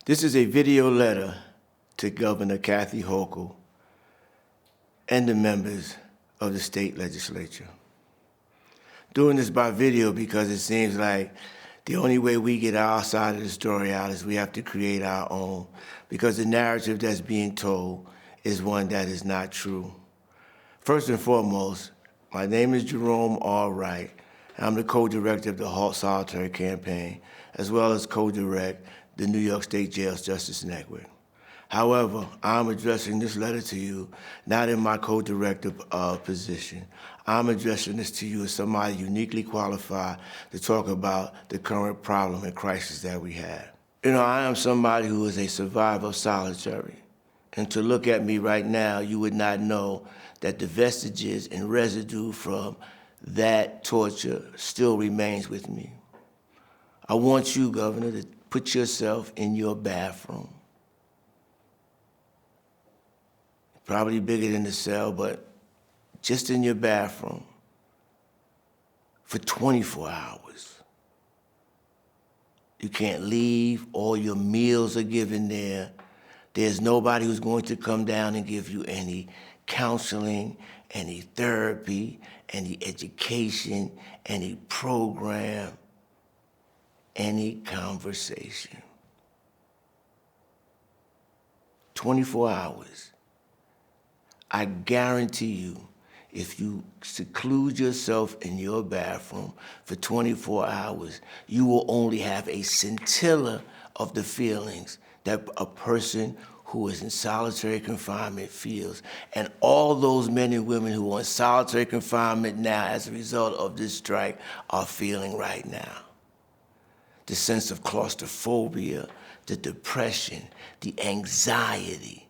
This is a video letter to Governor Kathy Hochul and the members of the state legislature. Doing this by video because it seems like the only way we get our side of the story out is we have to create our own, because the narrative that's being told is one that is not true. First and foremost, my name is Jerome R. Wright. I'm the co-director of the HALT Solitary campaign, as well as co-direct the New York State Jail's Justice Network. However, I'm addressing this letter to you not in my co-director position. I'm addressing this to you as somebody uniquely qualified to talk about the current problem and crisis that we have. You know, I am somebody who is a survivor of solitary. And to look at me right now, you would not know that the vestiges and residue from that torture still remains with me. I want you, Governor, to put yourself in your bathroom. Probably bigger than the cell, but just in your bathroom for 24 hours. You can't leave, all your meals are given there. There's nobody who's going to come down and give you any counseling, any therapy, any education, any program, any conversation. 24 hours. I guarantee you, if you seclude yourself in your bathroom for 24 hours, you will only have a scintilla of the feelings that a person who is in solitary confinement feels. And all those men and women who are in solitary confinement now as a result of this strike are feeling right now. The sense of claustrophobia, the depression, the anxiety,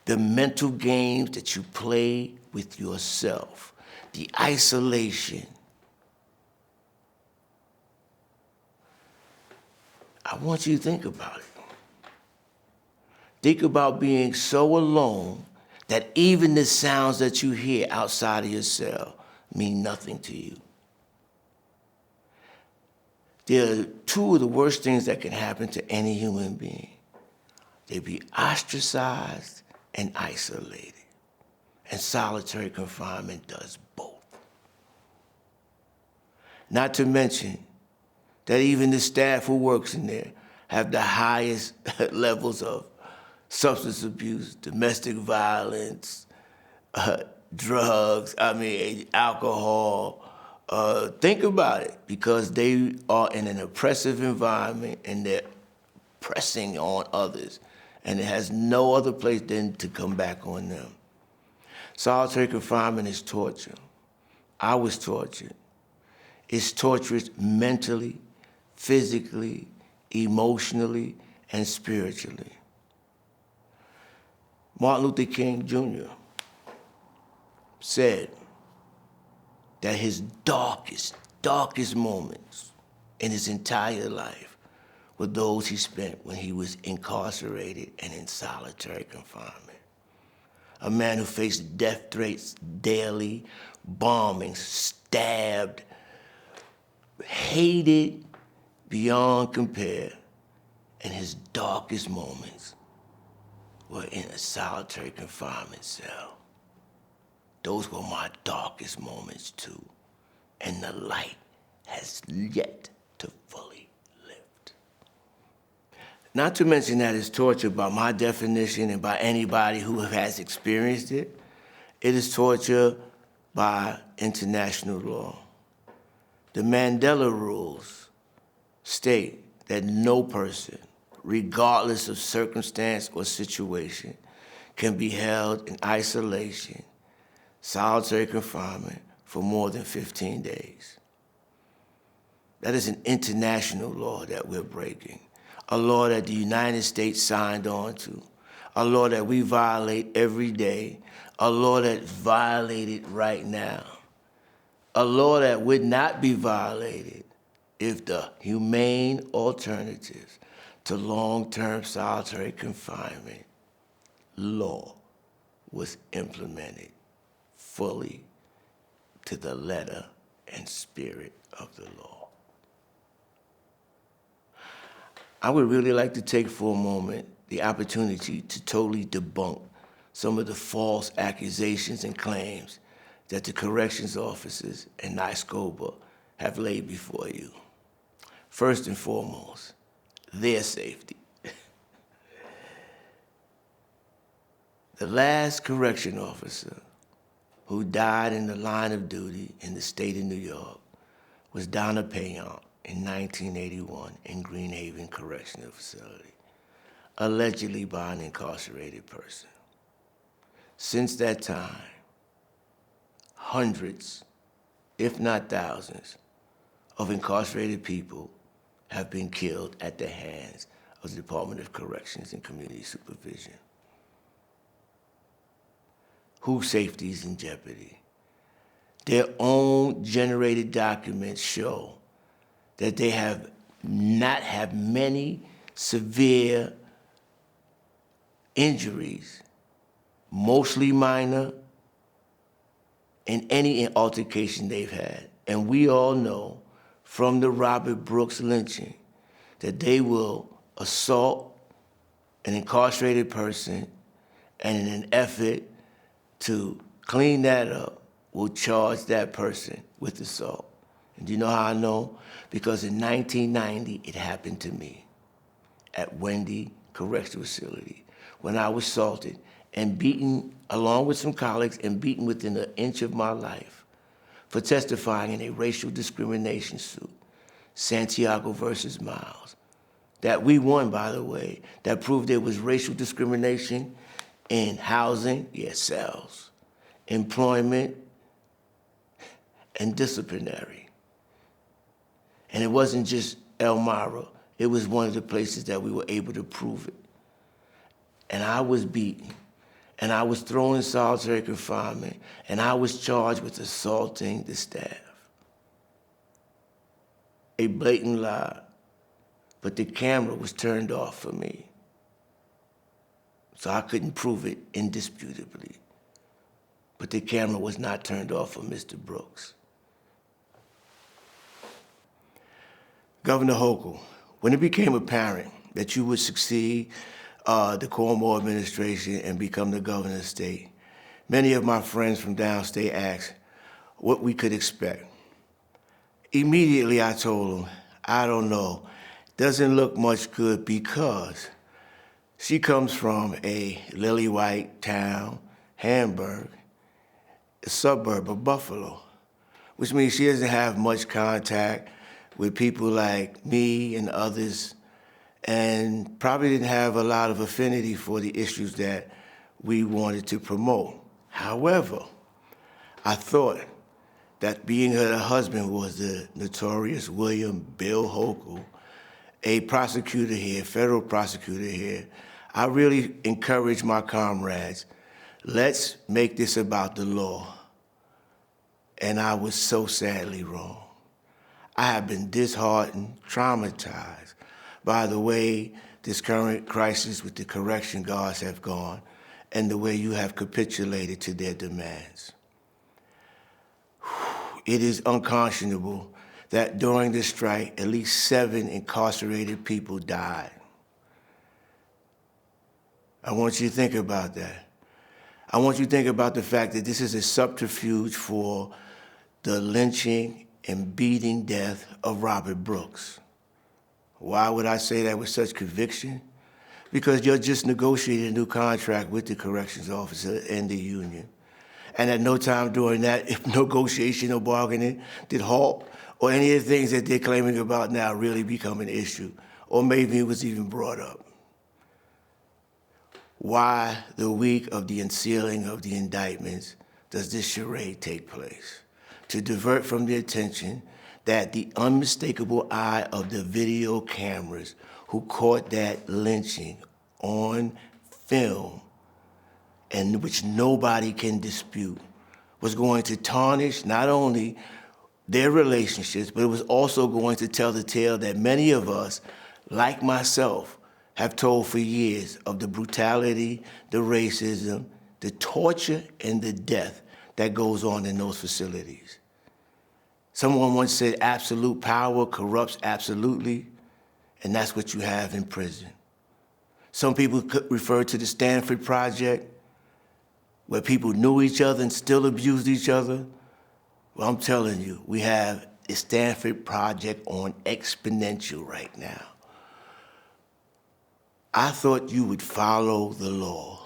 the mental games that you play with yourself, the isolation. I want you to think about it. Think about being so alone that even the sounds that you hear outside of your cell mean nothing to you. There are two of the worst things that can happen to any human being. They be ostracized and isolated. And solitary confinement does both. Not to mention that even the staff who works in there have the highest levels of substance abuse, domestic violence, drugs, alcohol. Think about it, because they are in an oppressive environment and they're pressing on others, and it has no other place than to come back on them. Solitary confinement is torture. I was tortured. It's torturous mentally, physically, emotionally, and spiritually. Martin Luther King Jr. said that his darkest moments in his entire life were those he spent when he was incarcerated and in solitary confinement. A man who faced death threats daily, bombings, stabbed, hated beyond compare, and his darkest moments were in a solitary confinement cell. Those were my darkest moments too, and the light has yet to fully lift. Not to mention that it's torture by my definition and by anybody who has experienced it. It is torture by international law. The Mandela rules state that no person, regardless of circumstance or situation, can be held in isolation, solitary confinement for more than 15 days. That is an international law that we're breaking, a law that the United States signed on to, a law that we violate every day, a law that's violated right now, a law that would not be violated if the humane alternatives to long-term solitary confinement law was implemented fully to the letter and spirit of the law. I would really like to take for a moment the opportunity to totally debunk some of the false accusations and claims that the corrections officers and NYSCOBA have laid before you. First and foremost, their safety. The last correction officer who died in the line of duty in the state of New York was Donna Payon in 1981 in Greenhaven Correctional Facility, allegedly by an incarcerated person. Since that time, hundreds, if not thousands, of incarcerated people have been killed at the hands of the Department of Corrections and Community Supervision. Whose safety is in jeopardy? Their own generated documents show that they have not had many severe injuries, mostly minor, in any altercation they've had. And we all know from the Robert Brooks lynching that they will assault an incarcerated person, and in an effort to clean that up, will charge that person with assault. And do you know how I know? Because in 1990, it happened to me at Wendy Correctional Facility when I was assaulted and beaten along with some colleagues and beaten within an inch of my life for testifying in a racial discrimination suit, Santiago versus Miles, that we won, by the way, that proved there was racial discrimination in housing, cells, employment, and disciplinary. And it wasn't just Elmira, it was one of the places that we were able to prove it. And I was beaten, and I was thrown in solitary confinement, and I was charged with assaulting the staff. A blatant lie, but the camera was turned off for me. So I couldn't prove it indisputably. But the camera was not turned off for Mr. Brooks. Governor Hochul, when it became apparent that you would succeed the Cuomo administration and become the governor of the state, many of my friends from downstate asked what we could expect. Immediately I told them, I don't know, doesn't look much good because she comes from a lily white town, Hamburg, a suburb of Buffalo, which means she doesn't have much contact with people like me and others, and probably didn't have a lot of affinity for the issues that we wanted to promote. However, I thought that being her husband was the notorious William Bill Hochul, a prosecutor here, federal prosecutor here, I really encouraged my comrades, let's make this about the law. And I was so sadly wrong. I have been disheartened, traumatized by the way this current crisis with the correction guards have gone and the way you have capitulated to their demands. It is unconscionable that during this strike, at least 7 incarcerated people died. I want you to think about that. I want you to think about the fact that this is a subterfuge for the lynching and beating death of Robert Brooks. Why would I say that with such conviction? Because you just negotiated a new contract with the corrections officer and the union. And at no time during that negotiation or bargaining did HALT or any of the things that they're claiming about now really become an issue, or maybe it was even brought up. Why, the week of the unsealing of the indictments, does this charade take place? To divert from the attention that the unmistakable eye of the video cameras who caught that lynching on film, and which nobody can dispute, was going to tarnish not only their relationships, but it was also going to tell the tale that many of us, like myself, have told for years of the brutality, the racism, the torture, and the death that goes on in those facilities. Someone once said absolute power corrupts absolutely, and that's what you have in prison. Some people could refer to the Stanford Project, where people knew each other and still abused each other. Well, I'm telling you, we have the Stanford Project on exponential right now. I thought you would follow the law.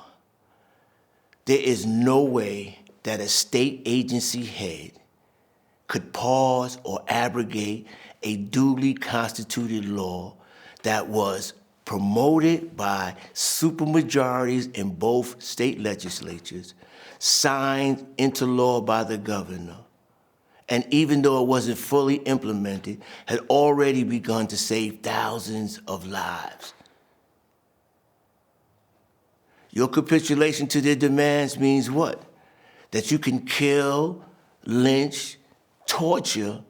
There is no way that a state agency head could pause or abrogate a duly constituted law that was promoted by supermajorities in both state legislatures, signed into law by the governor, and even though it wasn't fully implemented, had already begun to save thousands of lives. Your capitulation to their demands means what? That you can kill, lynch, torture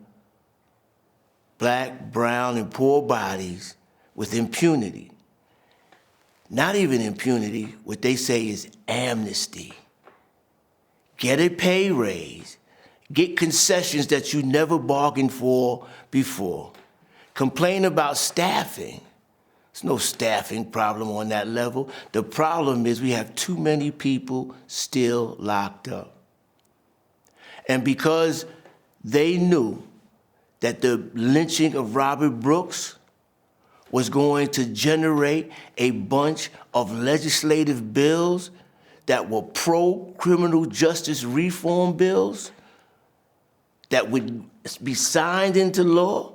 black, brown, and poor bodies with impunity. Not even impunity, what they say is amnesty. Get a pay raise. Get concessions that you never bargained for before. Complain about staffing. There's no staffing problem on that level. The problem is we have too many people still locked up. And because they knew that the lynching of Robert Brooks was going to generate a bunch of legislative bills that were pro-criminal justice reform bills that would be signed into law,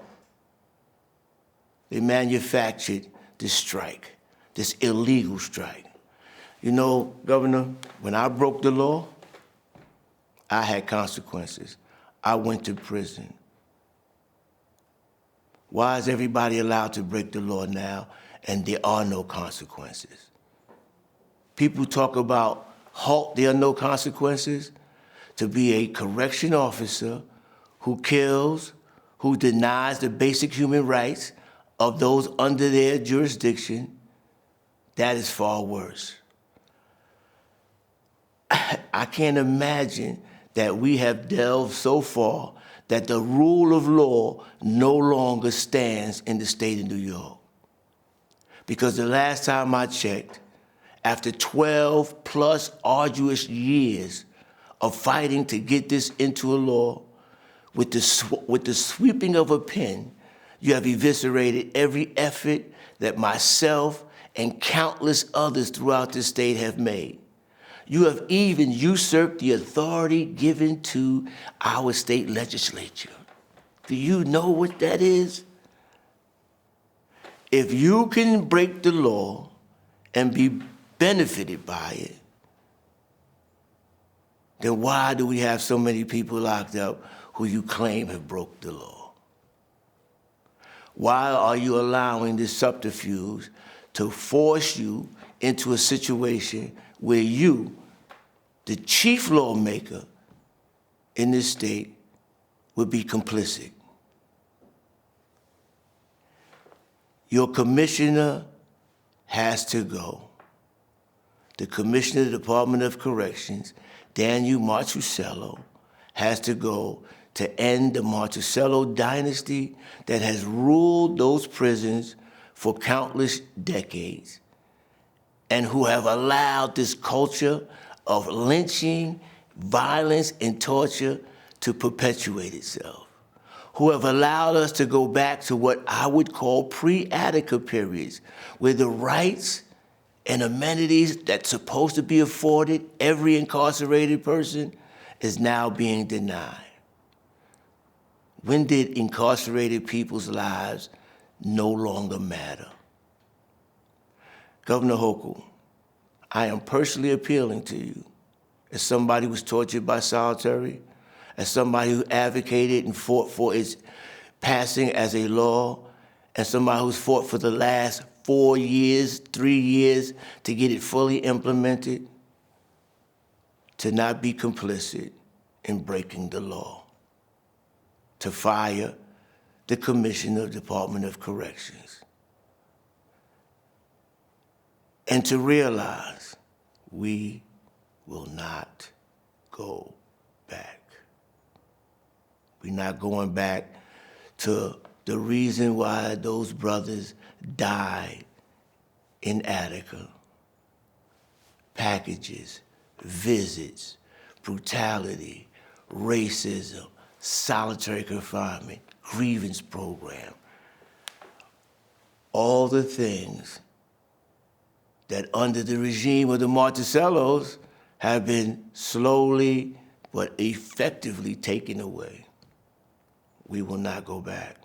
they manufactured this strike, this illegal strike. You know, Governor, when I broke the law, I had consequences. I went to prison. Why is everybody allowed to break the law now and there are no consequences? People talk about HALT, there are no consequences. To be a correction officer who kills, who denies the basic human rights of those under their jurisdiction, that is far worse. I can't imagine that we have delved so far that the rule of law no longer stands in the state of New York. Because the last time I checked, after 12 plus arduous years of fighting to get this into a law, with the sweeping of a pen, you have eviscerated every effort that myself and countless others throughout the state have made. You have even usurped the authority given to our state legislature. Do you know what that is? If you can break the law and be benefited by it, then why do we have so many people locked up who you claim have broke the law? Why are you allowing this subterfuge to force you into a situation where you, the chief lawmaker in this state, would be complicit? Your commissioner has to go. The commissioner of the Department of Corrections, Daniel Martusello, has to go to end the Martusello dynasty that has ruled those prisons for countless decades and who have allowed this culture of lynching, violence, and torture to perpetuate itself, who have allowed us to go back to what I would call pre-Attica periods, where the rights and amenities that's supposed to be afforded every incarcerated person is now being denied. When did incarcerated people's lives no longer matter? Governor Hochul, I am personally appealing to you as somebody who was tortured by solitary, as somebody who advocated and fought for its passing as a law, and somebody who's fought for the last 4 years, 3 years to get it fully implemented, to not be complicit in breaking the law, to fire the Commissioner of the Department of Corrections, and to realize we will not go back. We're not going back to the reason why those brothers died in Attica. Packages, visits, brutality, racism, solitary confinement, grievance program. All the things that under the regime of the Marticellos have been slowly but effectively taken away. We will not go back.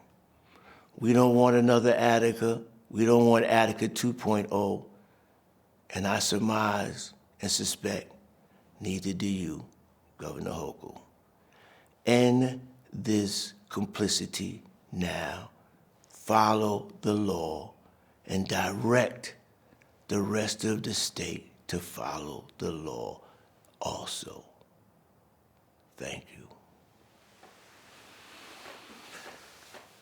We don't want another Attica. We don't want Attica 2.0. And I surmise and suspect, neither do you, Governor Hochul. End this complicity now. Follow the law and direct the rest of the state to follow the law also. Thank you.